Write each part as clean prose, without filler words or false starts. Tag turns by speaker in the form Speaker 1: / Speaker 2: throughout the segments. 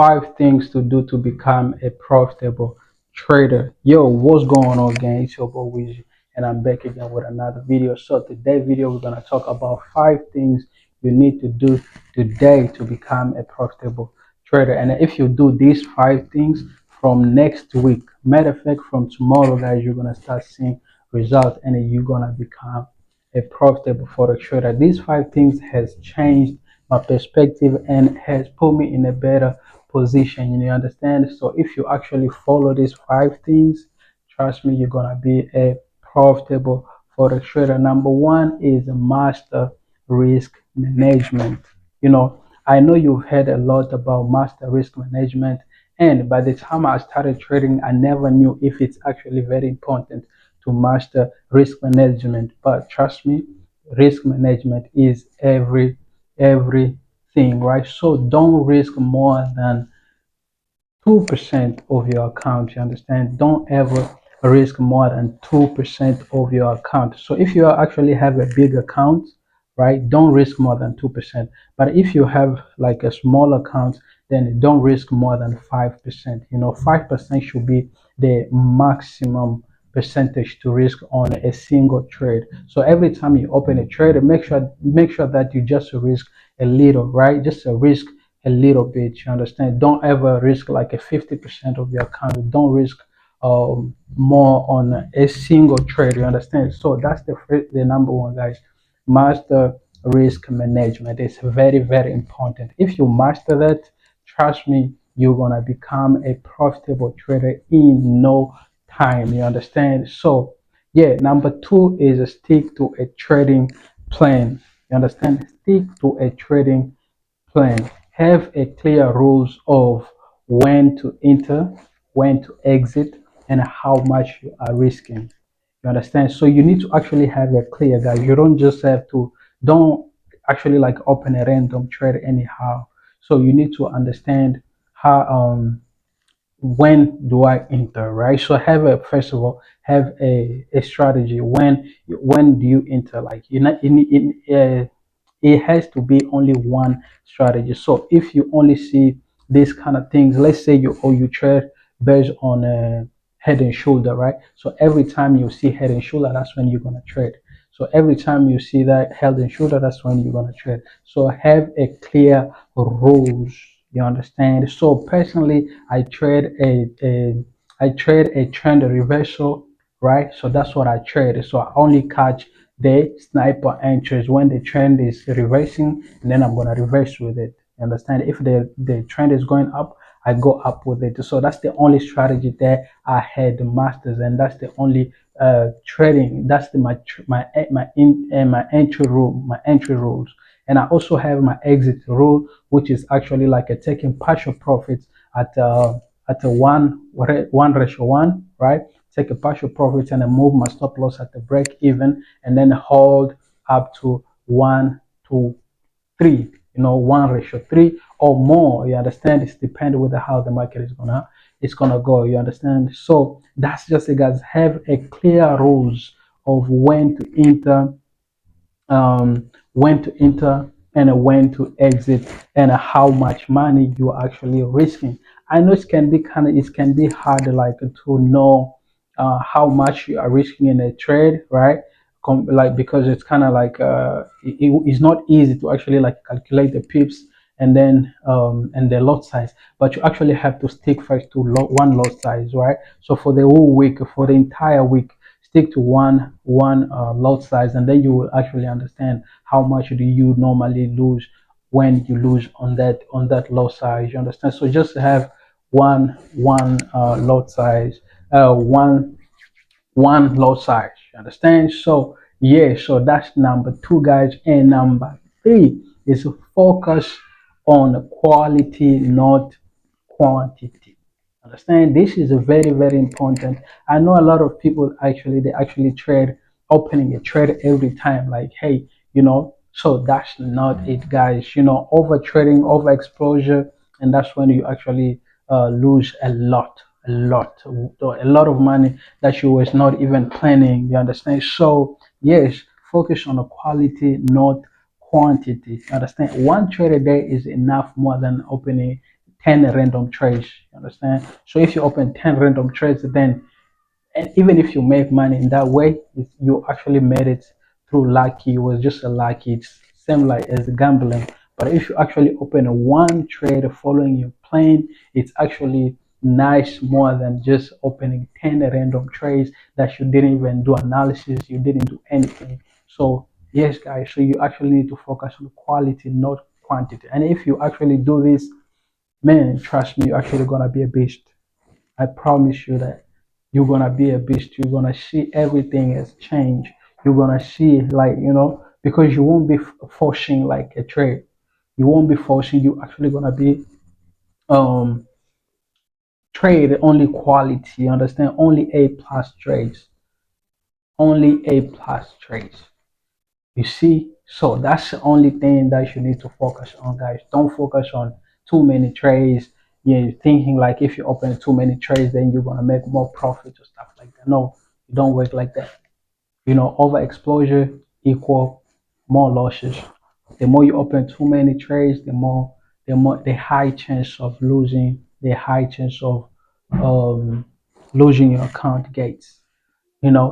Speaker 1: five things to do to become a profitable trader. Yo, what's going on, gang? It's your boy Wizy, and I'm back again with another video. So today video we're gonna talk about five things you need to do today to become a profitable trader. And if you do these five things from next week, matter of fact, from tomorrow, guys, you're gonna start seeing results, and you're gonna become a profitable forex trader. These five things has changed my perspective and has put me in a better position. You understand? So if you actually follow these five things, trust me, you're gonna be a profitable forex trader. Number one is master risk management. I know you've heard a lot about master risk management, and by the time I started trading, I never knew if it's actually very important to master risk management. But trust me, risk management is everything, right? So don't risk more than 2% of your account. You understand? Don't ever risk more than 2% of your account. So if you actually have a big account, right, don't risk more than 2%. But if you have like a small account, then don't risk more than 5%. 5% should be the maximum percentage to risk on a single trade. So every time you open a trade, make sure that you just risk a little, right? Just a risk a little bit. You understand? Don't ever risk like a 50% of your account. Don't risk more on a single trade. You understand? So that's the number one, guys. Master risk management. It's very, very important. If you master that, trust me, you're gonna become a profitable trader in no time. You understand? So yeah, number two is stick to a trading plan. You understand? Stick to a trading plan. Have a clear rules of when to enter, when to exit, and how much you are risking. You understand? So you need to actually have a clear, guys. You don't just have to, don't actually like open a random trade anyhow. So you need to understand how when do I enter, right? So have a first of all have a strategy. When do you enter? Like it has to be only one strategy. So if you only see these kind of things, let's say you trade based on head and shoulder, right? So every time you see head and shoulder, that's when you're gonna trade. So every time you see that head and shoulder, that's when you're gonna trade. So have a clear rules. You understand? So personally, I trade a trend reversal, right? So that's what I trade. So I only catch the sniper entries when the trend is reversing, and then I'm gonna reverse with it. You understand? If the trend is going up, I go up with it. So that's the only strategy that I had masters, and that's the only trading. That's my entry rule, my entry rules. And I also have my exit rule, which is actually like a taking partial profits at a one ratio one, right? Take a partial profit and then move my stop loss at the break even, and then hold up to 1 to 3. 1 ratio 3 or more. You understand? It's depending with how the market is gonna go. You understand? So that's just it, guys. Have a clear rules of when to enter and when to exit, and how much money you're actually risking. I know it can be hard like to know how much you are risking in a trade, right? Like because it's kind of like it's not easy to actually like calculate the pips and the lot size, but you actually have to stick first to one lot size, right? So for the whole week, for the entire week, stick to one lot size, and then you will actually understand how much do you normally lose when you lose on that lot size. You understand? So just have one lot size, one lot size. You understand? So yeah, so that's number two, guys. And number three is to focus on quality, not quantity. Understand? This is a very, very important. I know a lot of people they actually trade, opening a trade every time. Like, hey, so that's not it, guys. Over trading, over exposure, and that's when you actually lose a lot of money that you was not even planning. You understand? So yes, focus on the quality, not quantity. You understand? One trade a day is enough more than opening 10 random trades. You understand? So if you open 10 random trades, then and even if you make money in that way, you actually made it through lucky. It was just a lucky. It's same like as gambling. But if you actually open a one trade following your plan, it's actually nice more than just opening 10 random trades that you didn't even do analysis, you didn't do anything. So yes, guys, so you actually need to focus on quality, not quantity. And if you actually do this, man, trust me, you're actually gonna be a beast. I promise you that you're gonna be a beast. You're gonna see everything has changed. You're gonna see like because you won't be forcing like a trade. You won't be forcing. You're actually gonna be um trade only quality. You understand? Only A plus trades. Only A plus trades. You see? So that's the only thing that you need to focus on, guys. Don't focus on too many trades. You're thinking like if you open too many trades, then you're gonna make more profit or stuff like that. No, it don't work like that. Overexposure equal more losses. The more you open too many trades, the high chance of losing, the high chance of um, losing your account gates.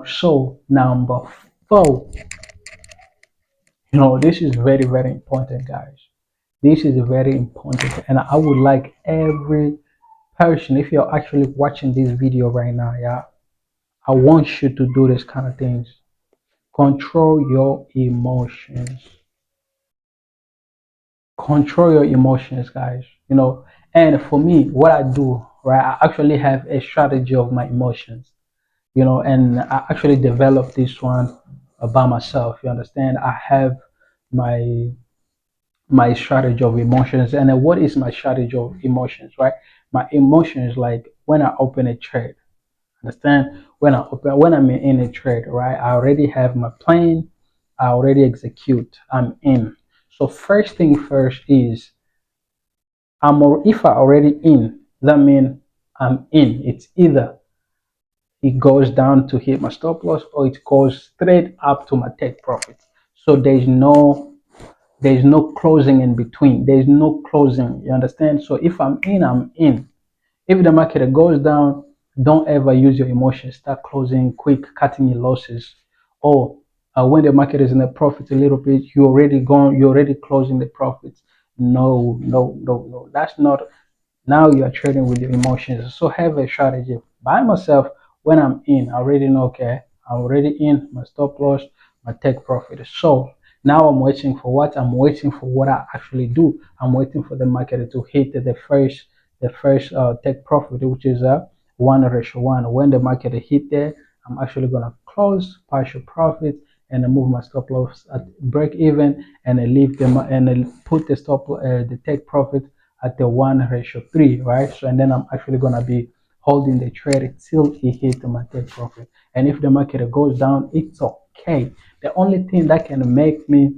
Speaker 1: So number four, this is very, very important, guys. This is very important, and I would like every person, if you're actually watching this video right now, yeah, I want you to do this kind of things. Control your emotions. Control your emotions, guys. And for me, what I do, right, I actually have a strategy of my emotions, and I actually developed this one by myself. You understand? I have my my strategy of emotions. And then what is my strategy of emotions, right? My emotions, like when I open a trade, understand? When I'm in a trade, right? I already have my plan. I already execute. I'm in. So first thing first is if I already in, that means I'm in. It's either it goes down to hit my stop loss or it goes straight up to my take profit. So there's no closing in between. There's no closing. You understand? So if I'm in, I'm in. If the market goes down, don't ever use your emotions. Start closing quick, cutting your losses. Or when the market is in a profit a little bit, you already gone. You're already closing the profits. No, no, no, no. That's not. Now you are trading with your emotions. So have a strategy. By myself, when I'm in, I already know, okay, I'm already in my stop loss, my take profit. So now I'm waiting for what? I'm waiting for what I actually do. I'm waiting for the market to hit the first take profit, which is a 1:1. When the market hit there, I'm actually gonna close partial profit and then move my stop loss at break even and then leave them and then put the take profit at the 1:3, right? So and then I'm actually gonna be holding the trade till it hits my take profit. And if the market goes down, it's okay. The only thing that can make me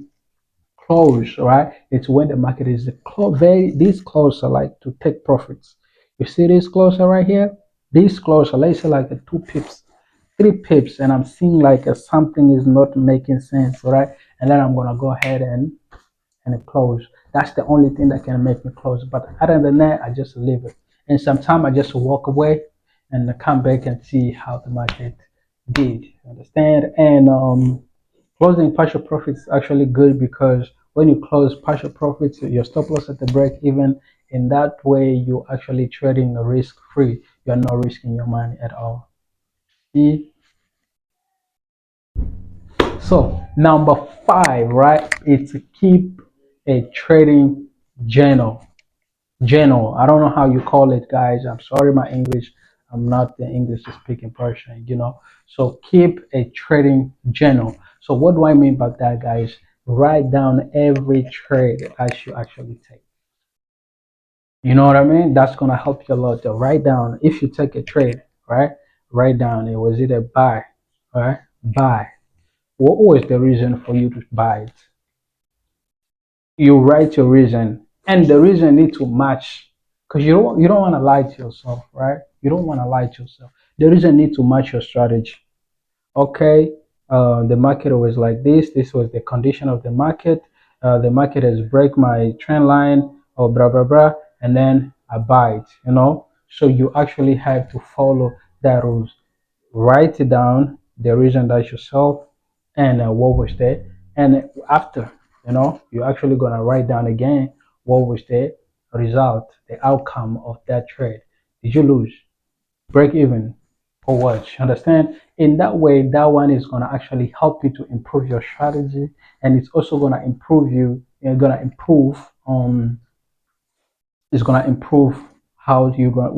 Speaker 1: close, right? It's when the market is very this closer, like to take profits. You see this closer right here? This closer, let's say like a 2 pips, 3 pips, and I'm seeing like something is not making sense, right? And then I'm gonna go ahead and close. That's the only thing that can make me close. But other than that, I just leave it. And sometimes I just walk away and come back and see how the market did. Understand? And closing partial profits is actually good because when you close partial profits, your stop loss at the break even. In that way, you're actually trading risk free. You're not risking your money at all. See? So number five, right? It's keep a trading journal. Journal. I don't know how you call it, guys. I'm sorry, my English. I'm not the English speaking person. So keep a trading journal. So what do I mean by that, guys? Write down every trade that you actually take. You know what I mean? That's gonna help you a lot. To write down if you take a trade, right? Write down it was either buy, right? Buy. What was the reason for you to buy it? You write your reason, and the reason need to match, because you don't want to lie to yourself, right? You don't want to lie to yourself. The reason need to match your strategy. Okay, the market was like this was the condition of the market. The market has break my trend line or blah blah blah, and then abide, so you actually have to follow that rules. Write it down, the reason that yourself, and what was there. And after, you're actually going to write down again what was the result, the outcome of that trade. Did you lose, break even, or what? You understand? In that way, that one is going to actually help you to improve your strategy, and it's also going to improve you. You're going to improve it's gonna improve how you gonna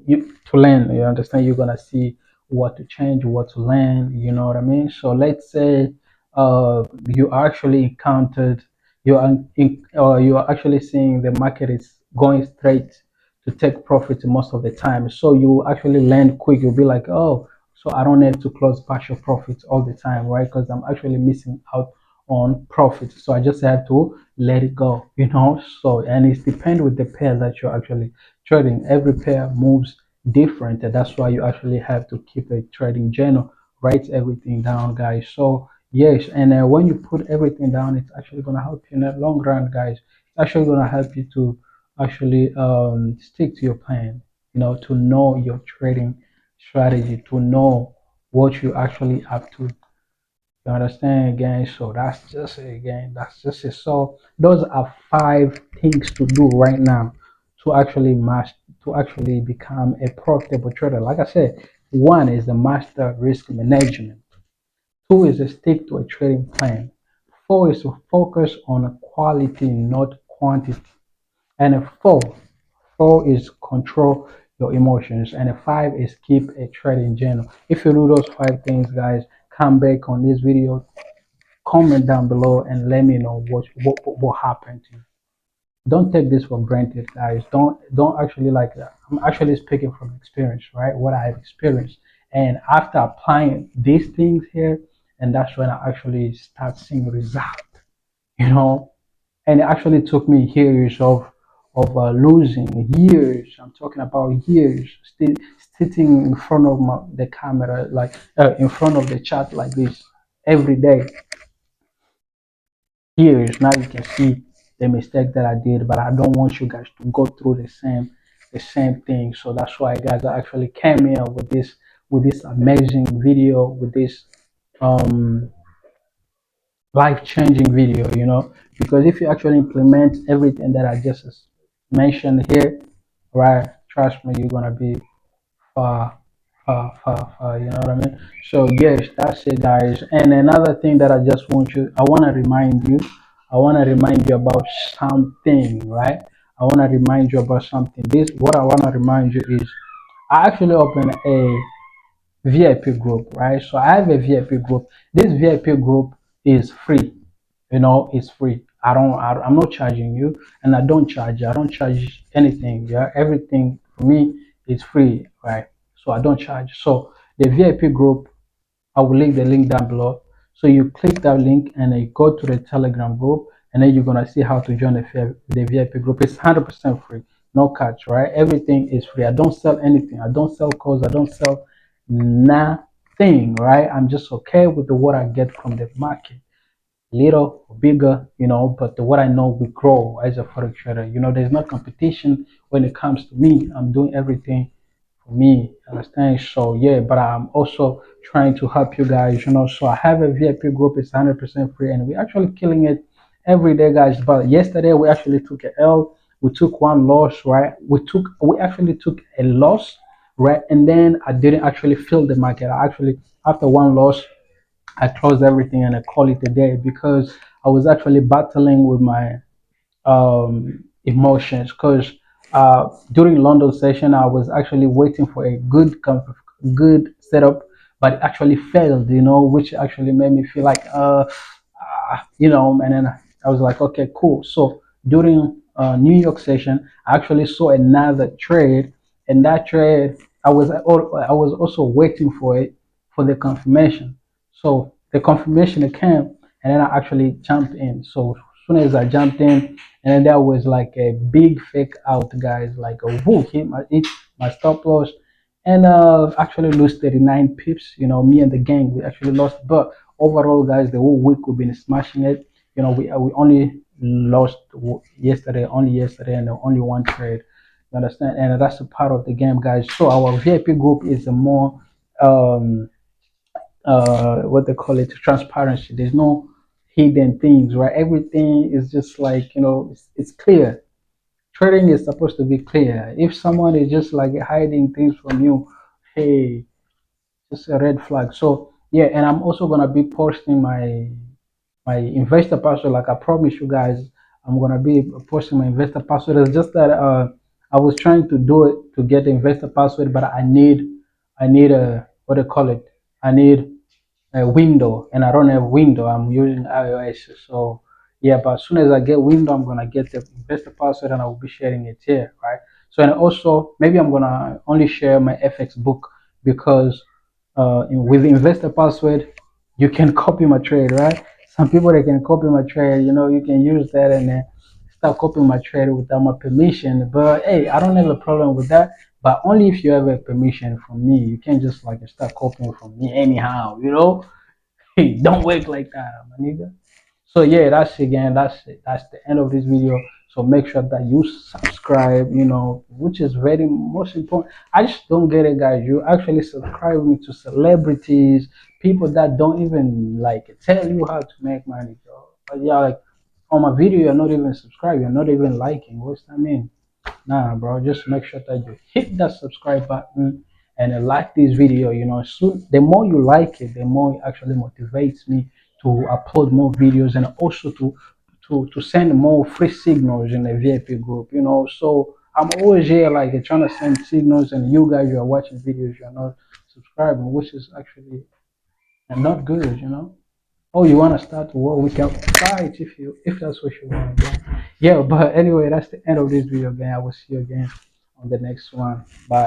Speaker 1: you to learn. You understand? You're gonna see what to change, what to learn. You know what I mean? So let's say you actually encountered you are actually seeing the market is going straight to take profit most of the time. So you actually learn quick. You'll be like, oh, so I don't need to close partial profits all the time, right? Because I'm actually missing out on profit. So I just have to let it go. So, and it's depend with the pair that you're actually trading. Every pair moves different, and that's why you actually have to keep a trading journal, write everything down, guys. So yes, and when you put everything down, it's actually gonna help you in the long run, guys. It's actually gonna help you to actually stick to your plan. To know your trading strategy, to know what you actually have to, you understand again? So that's just it again. That's just it. So those are 5 things to do right now to actually to actually become a profitable trader. Like I said, one is the master risk management. Two is to stick to a trading plan. Four is to focus on quality, not quantity. And four is control your emotions. And five is keep a trading journal. If you do those 5 things, guys, come back on this video, comment down below and let me know what happened to you. Don't take this for granted, guys. Don't actually like that. I'm actually speaking from experience, right? What I've experienced. And after applying these things here, and that's when I actually start seeing result, you know. And it actually took me years of losing years. I'm talking about years, still sitting in front of the camera, like in front of the chat like this every day, years. Now you can see the mistake that I did, but I don't want you guys to go through the same thing. So that's why, guys, I actually came here with this amazing video, with this um life-changing video. Because if you actually implement everything that I just mentioned here, right, trust me, you're gonna be far, far, far, far. You know what I mean? So yes, that's it, guys. And another thing that I want to remind you, about something, right? I want to remind you about something. What I want to remind you is, I actually opened a VIP group, right? So I have a VIP group. This VIP group is free. It's free. I'm not charging you, and I don't charge you. I don't charge anything. Yeah, everything for me is free, right? So I don't charge. So the VIP group, I will link the link down below. So you click that link and then you go to the Telegram group, and then you're gonna see how to join the VIP group. It's 100% free, no catch, right? Everything is free. I don't sell anything. I don't sell codes. I don't sell nothing, right? I'm just okay with the what I get from the market, little or bigger, but what I know we grow as a forex trader. There's no competition when it comes to me. I'm doing everything for me, understand? So yeah, but I'm also trying to help you guys. So I have a VIP group, it's 100% free, and we're actually killing it every day, guys. But yesterday we actually took a L, we took one loss, right? We actually took a loss, right? And then I didn't actually fill the market. I actually, after one loss, I closed everything and I call it a day, because I was actually battling with my emotions. Because during London session, I was actually waiting for a good setup, but it actually failed. Which actually made me feel like and then I was like, okay, cool. So during New York session, I actually saw another trade, and that trade I was also waiting for it, for the confirmation. So the confirmation came, and then I actually jumped in. So as soon as I jumped in, and then there was like a big fake out, guys, like a whoo, hit my stop loss, and actually lose 39 pips. Me and the gang, we actually lost, but overall, guys, the whole week we've been smashing it. We only lost yesterday, and only one trade. You understand? And that's a part of the game, guys. So our VIP group is a more um what they call it, transparency. There's no hidden things, right? Everything is just like, it's clear. Trading is supposed to be clear. If someone is just like hiding things from you, hey, just a red flag. So yeah, and I'm also gonna be posting my investor password. Like I promise you guys, I'm gonna be posting my investor password. It's just that I was trying to do it to get the investor password, but I need a, what do you call it? I need a window, and I don't have window. I'm using iOS. So yeah, but as soon as I get window, I'm gonna get the investor password and I will be sharing it here, right? So, and also maybe I'm gonna only share my FX book, because with investor password you can copy my trade, right? Some people, they can copy my trade. You can use that and then start copying my trade without my permission. But hey, I don't have a problem with that. But only if you have a permission from me. You can't just like start copying from me anyhow. Hey, don't work like that, my nigga. So yeah, that's it, again. That's it. That's the end of this video. So make sure that you subscribe. Which is very most important. I just don't get it, guys. You actually subscribe me to celebrities, people that don't even like tell you how to make money, bro. But yeah, like on my video, you're not even subscribing. You're not even liking. What's that mean? Nah, bro, just make sure that you hit that subscribe button and like this video. Soon, the more you like it, the more it actually motivates me to upload more videos, and also to send more free signals in the VIP group. So I'm always here like trying to send signals, and you guys, you are watching videos, you're not subscribing, which is actually not good. Oh, you want to start a war? We can fight if that's what you want. Yeah, but anyway, that's the end of this video, again. I will see you again on the next one. Bye.